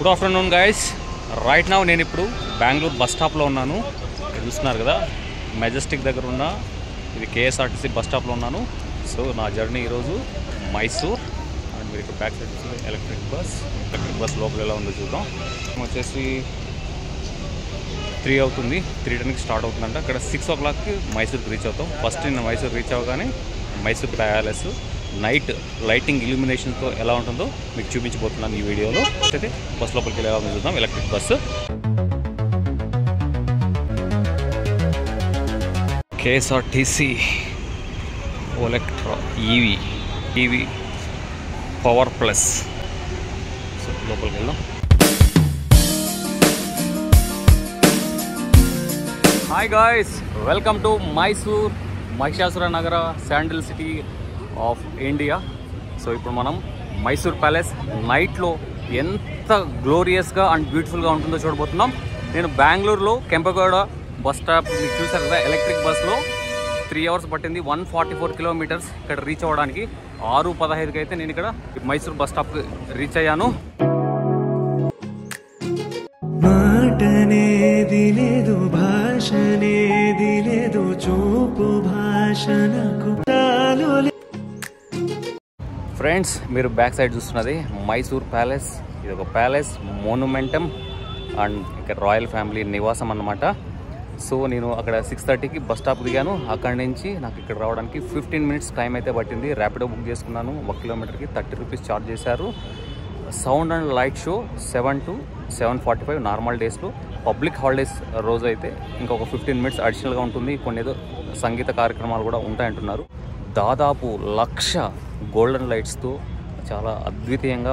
Good afternoon guys. Right now నేను ఇప్పుడు Bengaluru bus స్టాప్లో ఉన్నాను. చూస్తున్నారు కదా, మెజెస్టిక్ దగ్గర ఉన్న ఇది కేఎస్ఆర్టీసీ బస్ స్టాప్లో ఉన్నాను. సో నా జర్నీ ఈరోజు మైసూర్. అండ్ మీరు ఇక్కడ బ్యాక్ సైడ్ చూస్తే ఎలక్ట్రిక్ బస్ లోపల ఎలా ఉందో చూద్దాం. వచ్చేసి 3 అవుతుంది, 3:10కి స్టార్ట్ అవుతుందంట. అక్కడ 6 o'clockకి మైసూర్కి రీచ్ అవుతాం. ఫస్ట్ నేను మైసూర్ రీచ్ అవ్వగానే మైసూర్ ప్యాలెస్ నైట్ లైటింగ్ ఇల్యూమినేషన్తో ఎలా ఉంటుందో మీకు చూపించబోతున్నాను ఈ వీడియోలో. అయితే బస్ లోపలికి ఎలా ఉందో చూద్దాం. Electric bus KSRTC Electra EV power plus. So లోపలికి వెళ్దాం. Hi guys, welcome to Mysore, Mahishasura Nagara, sandal city of India. So ఇప్పుడు మనం మైసూర్ ప్యాలెస్ నైట్లో ఎంత గ్లోరియస్గా అండ్ బ్యూటిఫుల్గా ఉంటుందో చూడబోతున్నాం. నేను బెంగళూరులో కెంపగౌడ బస్ స్టాప్ మీకు చూసారు కదా, ఎలక్ట్రిక్ బస్లో 3 hours పట్టింది, 144 kilometers ఇక్కడ రీచ్ అవ్వడానికి. 6:15కి అయితే నేను ఇక్కడ మైసూర్ బస్ స్టాప్కి రీచ్ అయ్యాను. మాటనేది లేదు, భాషనేది లేదు, చూపు భాషనకు ఫ్రెండ్స్, మీరు బ్యాక్ సైడ్ చూస్తున్నది మైసూర్ ప్యాలెస్. ఇది ఒక ప్యాలెస్ మోనుమెంటం అండ్ ఇక్కడ రాయల్ ఫ్యామిలీ నివాసం అన్నమాట. సో నేను అక్కడ 6:30కి బస్ స్టాప్ దిగాను. అక్కడి నుంచి నాకు ఇక్కడ రావడానికి 15 minutes టైం అయితే పట్టింది. ర్యాపిడో బుక్ చేసుకున్నాను. 1 kilometerకి 30 rupees ఛార్జ్ చేశారు. Sound and light show 7 to 7:45 normal డేస్లో. పబ్లిక్ హాలిడేస్ రోజు అయితే ఇంకొక 15 minutes అడిషనల్గా ఉంటుంది. కొన్ని ఏదో సంగీత కార్యక్రమాలు కూడా ఉంటాయంటున్నారు. దాదాపు 1,00,000 గోల్డెన్ లైట్స్తో చాలా అద్వితీయంగా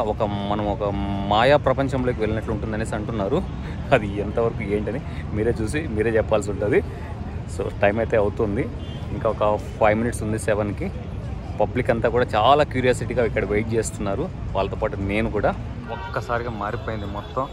మనం ఒక మాయా ప్రపంచంలోకి వెళ్ళినట్లు ఉంటుందనేసి అంటున్నారు. అది ఎంతవరకు ఏంటని మీరే చూసి మీరే చెప్పాల్సి ఉంటుంది. సో టైం అయితే అవుతుంది, ఇంకా ఒక 5 minutes ఉంది 7కి. పబ్లిక్ అంతా కూడా చాలా క్యూరియాసిటీగా ఇక్కడ వెయిట్ చేస్తున్నారు. వాళ్ళతో పాటు నేను కూడా. ఒక్కసారిగా మారిపోయింది మొత్తం.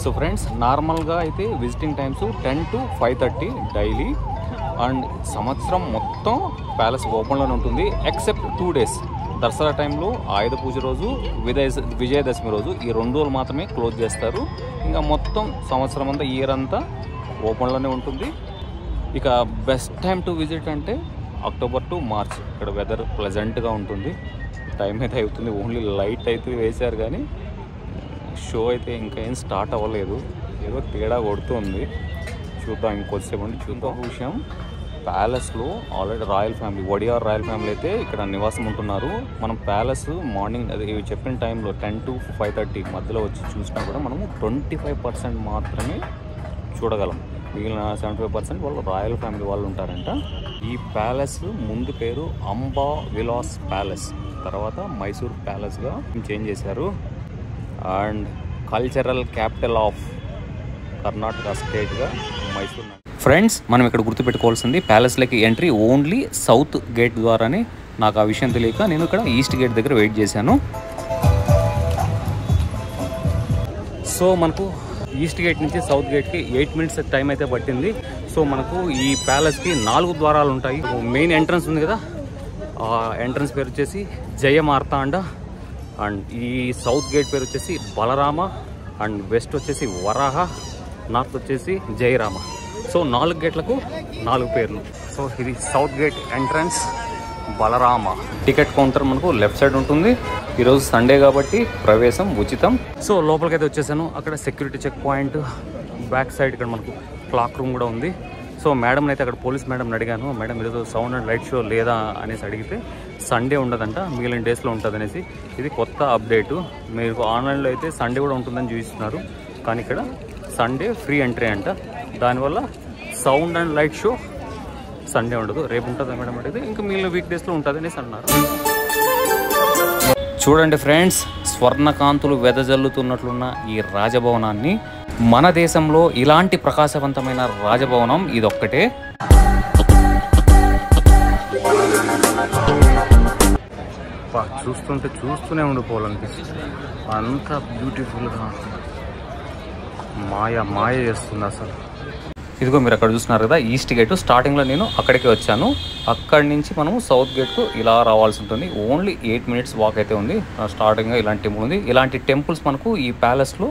సో ఫ్రెండ్స్, నార్మల్గా అయితే visiting times 10 to 5:30 daily. And సంవత్సరం మొత్తం ప్యాలెస్ ఓపెన్లోనే ఉంటుంది ఎక్సెప్ట్ 2 days. దసరా టైంలో, ఆయుధ పూజ రోజు, విజయదశమి రోజు, ఈ 2 రోజులు మాత్రమే క్లోజ్ చేస్తారు. ఇంకా మొత్తం సంవత్సరం అంతా, ఇయర్ అంతా ఓపెన్లోనే ఉంటుంది. ఇక బెస్ట్ టైం టు విజిట్ అంటే October to March. ఇక్కడ వెదర్ ప్లెజెంట్గా ఉంటుంది. టైం అయితే అవుతుంది, ఓన్లీ లైట్ అయితే వేశారు కానీ షో అయితే ఇంకా ఏం స్టార్ట్ అవ్వలేదు. ఏదో తేడా కొడుతుంది. చూద్దాం, ఇంకొద్దిసేపు ఉండి చూద్దాం. విషయం, ప్యాలెస్లో already royal family, Wodeyar royal family అయితే ఇక్కడ నివాసం ఉంటున్నారు. మనం ప్యాలెస్ మార్నింగ్ అది చెప్పిన టైంలో 10 to 5:30 మధ్యలో వచ్చి చూసినా కూడా మనము 25% మాత్రమే చూడగలం. మిగిలిన 75% వాళ్ళు రాయల్ ఫ్యామిలీ వాళ్ళు ఉంటారంట. ఈ ప్యాలెస్ ముందు పేరు అంబా విలాస్ ప్యాలెస్, తర్వాత మైసూర్ ప్యాలెస్గా చేంజ్ చేశారు. And cultural capital of Karnataka స్టేట్గా మైసూర్. ఫ్రెండ్స్, మనం ఇక్కడ గుర్తుపెట్టుకోవాల్సింది, ప్యాలెస్లోకి ఎంట్రీ ఓన్లీ సౌత్ గేట్ ద్వారానే. నాకు ఆ విషయం తెలియక నేను ఇక్కడ ఈస్ట్ గేట్ దగ్గర వెయిట్ చేశాను. సో మనకు ఈస్ట్ గేట్ నుంచి సౌత్ గేట్కి 8 minutes టైం అయితే పట్టింది. సో మనకు ఈ ప్యాలెస్కి 4 ద్వారాలు ఉంటాయి. మెయిన్ ఎంట్రన్స్ ఉంది కదా, ఆ ఎంట్రన్స్ పేరు వచ్చేసి జయ మార్తాండ. అండ్ ఈ సౌత్ గేట్ పేరు వచ్చేసి బలరామ. అండ్ వెస్ట్ వచ్చేసి వరాహ, నార్త్ వచ్చేసి జయరామ. సో 4 గేట్లకు 4 పేర్లు. సో ఇది south gate entrance, Balarama. Ticket counter మనకు లెఫ్ట్ సైడ్ ఉంటుంది. ఈరోజు సండే కాబట్టి ప్రవేశం ఉచితం. సో లోపలికైతే వచ్చేసాను. అక్కడ security check point, back side ఇక్కడ మనకు క్లాక్ రూమ్ కూడా ఉంది. సో మేడం అయితే అక్కడ పోలీస్ మేడం అడిగాను, మేడం ఈరోజు సౌండ్ అండ్ లైట్ షో లేదా అనేసి అడిగితే సండే ఉండదంట, మిగిలిన డేస్లో ఉంటుంది అనేసి. ఇది కొత్త అప్డేటు. మీకు ఆన్లైన్లో అయితే సండే కూడా ఉంటుందని చూపిస్తున్నారు, కానీ ఇక్కడ సండే ఫ్రీ ఎంట్రీ అంట. దానివల్ల sound and light show Sunday ఉండదు. రేపు ఉంటుంది మేడం అడిగితే, ఇంకా మిగిలిన వీక్ డేస్లో ఉంటుంది అనేసి అన్నారు. చూడండి ఫ్రెండ్స్, స్వర్ణకాంతులు వెదజల్లుతున్నట్లున్న ఈ రాజభవనాన్ని, మన దేశంలో ఇలాంటి ప్రకాశవంతమైన రాజభవనం ఇదొక్కటే. చూస్తుంటే చూస్తూనే ఉండిపోవాలనిపిస్తుంది, అంత బ్యూటిఫుల్గా మాయ చేస్తుంది అసలు. ఇదిగో మీరు అక్కడ చూస్తున్నారు కదా ఈస్ట్ గేట్. స్టార్టింగ్లో నేను అక్కడికి వచ్చాను, అక్కడి నుంచి మనం సౌత్ గేట్కు ఇలా రావాల్సి ఉంటుంది. ఓన్లీ 8 minutes వాక్ అయితే ఉంది. స్టార్టింగ్గా ఇలాంటి టెంపుల్ ఉంది. ఇలాంటి టెంపుల్స్ మనకు ఈ ప్యాలెస్లో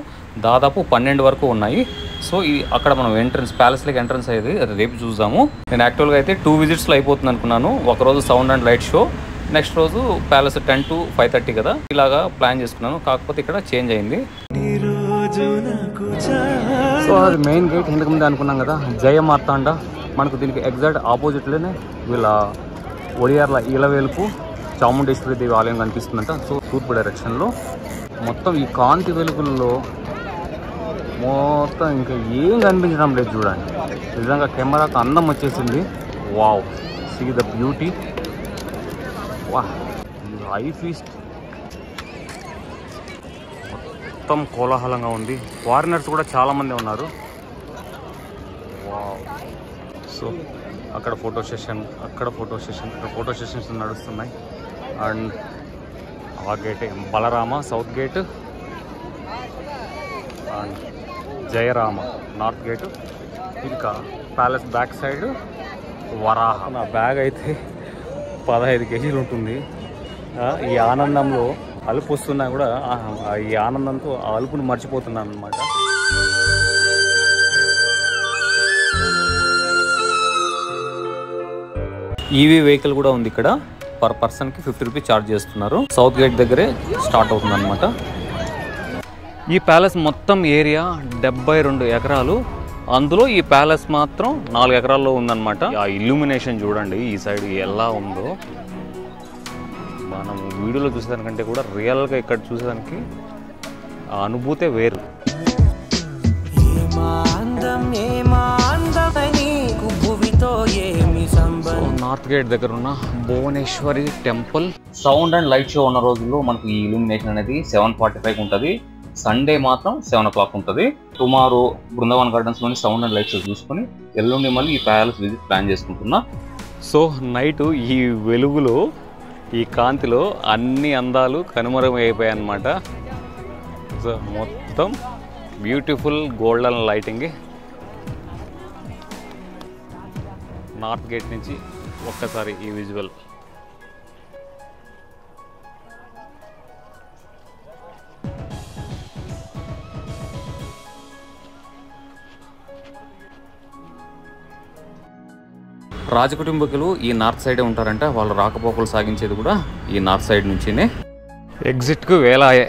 దాదాపు 12 వరకు ఉన్నాయి. సో అక్కడ మనం ఎంట్రన్స్, ప్యాలెస్లోకి ఎంట్రన్స్ అయ్యేది అది రేపు చూద్దాము. నేను యాక్చువల్గా అయితే 2 visitsలో అయిపోతుంది అనుకున్నాను. ఒకరోజు sound and light show, next రోజు ప్యాలెస్ 10 to 5:30 కదా, ఇలాగా ప్లాన్ చేసుకున్నాను. కాకపోతే ఇక్కడ చేంజ్ అయింది. సో అది మెయిన్ గేట్ ఇంతకు ముందే అనుకున్నాం కదా, జయ మార్తాండ. మనకు దీనికి ఎగ్జాక్ట్ ఆపోజిట్లోనే వీళ్ళ ఒడియార్ల ఇలవేలుపు చాముండేశ్వరి దేవి ఆలయం కనిపిస్తుందంట. సో తూర్పు డైరెక్షన్లో మొత్తం ఈ కాంతి వెలుగుల్లో మొత్తం ఇంకా ఏం కనిపించడం లేదు చూడండి. నిజంగా కెమెరాకు అందం వచ్చేసింది. Wow, see the beauty. వా, ఐ ఫీస్ట్ మొత్తం కోలాహలంగా ఉంది. ఫారినర్స్ కూడా చాలామంది ఉన్నారు. వావ్. సో అక్కడ ఫోటో సెషన్, అక్కడ ఫోటో సెషన్, ఇక్కడ ఫోటో సెషన్స్ నడుస్తున్నాయి. అండ్ ఆ gate Balarama south gate, and Jayarama north gate. ఇంకా ప్యాలెస్ బ్యాక్ సైడ్ వరాహ. నా బ్యాగ్ అయితే 15 kgs ఉంటుంది. ఈ ఆనందంలో అలుపు వస్తున్నా కూడా ఈ ఆనందంతో ఆ అలుపుని మర్చిపోతున్నాను అనమాట. ఈవీ వెహికల్ కూడా ఉంది ఇక్కడ. పర్ పర్సన్కి 50 rupees ఛార్జ్ చేస్తున్నారు. సౌత్ గేట్ దగ్గరే స్టార్ట్ అవుతుంది అనమాట. ఈ ప్యాలెస్ మొత్తం ఏరియా 72 ఎకరాలు. అందులో ఈ ప్యాలెస్ మాత్రం 4 ఎకరాల్లో ఉందన్నమాట. ఆ ఇల్యూమినేషన్ చూడండి ఈ సైడ్ ఎలా ఉందో. మనం వీడియోలో చూసేదానికంటే కూడా రియల్గా ఇక్కడ చూసేదానికి ఆ అనుభూతే వేరు. నార్త్ గేట్ దగ్గర ఉన్న Bhuvaneshwari temple. Sound and light show ఉన్న రోజుల్లో మనకు ఈ ఇల్యూమినేషన్ అనేది 7:45 ఉంటుంది. సండే మాత్రం 7 o'clock ఉంటుంది. టుమారో బృందావన్ గార్డెన్స్లోని సౌండ్ అండ్ లైట్ షో చూసుకొని ఎల్లుండి మళ్ళీ ఈ ప్యాలెస్ విజిట్ ప్లాన్ చేసుకుంటున్నా. సో నైట్ ఈ వెలుగులో, ఈ కాంతిలో అన్ని అందాలు కనుమరుగైపోయాయి అన్నమాట. సో మొత్తం beautiful golden lighting. North gate నుంచి ఒక్కసారి ఈ విజువల్. రాజకుటుంబకులు ఈ నార్త్ సైడే ఉంటారంట. వాళ్ళు రాకపోకలు సాగించేది కూడా ఈ నార్త్ సైడ్ నుంచినే. ఎగ్జిట్కు వేలాయే.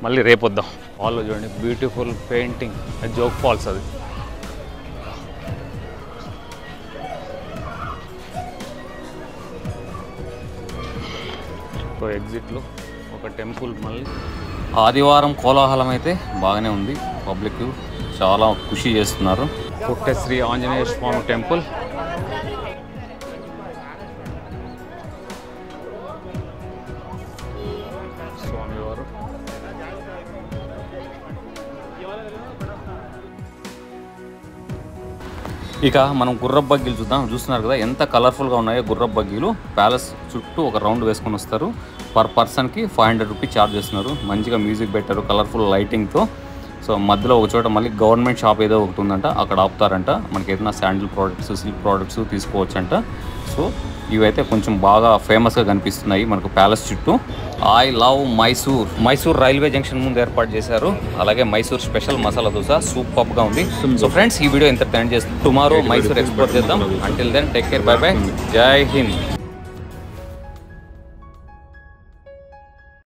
మళ్ళీ రేపొద్దాం. వాళ్ళు చూడండి బ్యూటిఫుల్ పెయింటింగ్, జోగ్ ఫాల్స్ అది. సో ఎగ్జిట్లో ఒక టెంపుల్. మళ్ళీ ఆదివారం కోలాహలం అయితే బాగానే ఉంది. పబ్లిక్ చాలా ఖుషి చేస్తున్నారు. పుట్టే శ్రీ ఆంజనేయ స్వామి టెంపుల్. స్వామివారు. ఇక మనం గుర్రపు బగ్గీలు చూద్దాం. చూస్తున్నారు కదా ఎంత కలర్ఫుల్గా ఉన్నాయో గుర్రపు బగ్గీలు. ప్యాలెస్ చుట్టూ ఒక రౌండ్ వేసుకొని వస్తారు. పర్ పర్సన్కి 500 rupees ఛార్జ్ చేస్తున్నారు. మంచిగా మ్యూజిక్ పెట్టారు కలర్ఫుల్ లైటింగ్తో. సో మధ్యలో ఒక చోట మళ్ళీ గవర్నమెంట్ షాప్ ఏదో ఒకటి ఉందంట, అక్కడ ఆపుతారంట. మనకి ఏదైనా శాండిల్ ప్రోడక్ట్స్, సిల్క్ ప్రోడక్ట్స్ తీసుకోవచ్చంట. సో ఇవైతే కొంచెం బాగా ఫేమస్గా కనిపిస్తున్నాయి మనకు ప్యాలెస్ చుట్టూ. I love Mysore. Mysore railway junction ముందు ఏర్పాటు చేశారు. అలాగే మైసూర్ స్పెషల్ మసాలా దోశ సూపర్గా ఉంది. సో ఫ్రెండ్స్, ఈ వీడియో ఇంత ఎండ్ చేస్తాం. టుమారో మైసూర్ ఎక్స్ప్లోర్ చేద్దాం. Until then take care, bye bye, Jai Hind.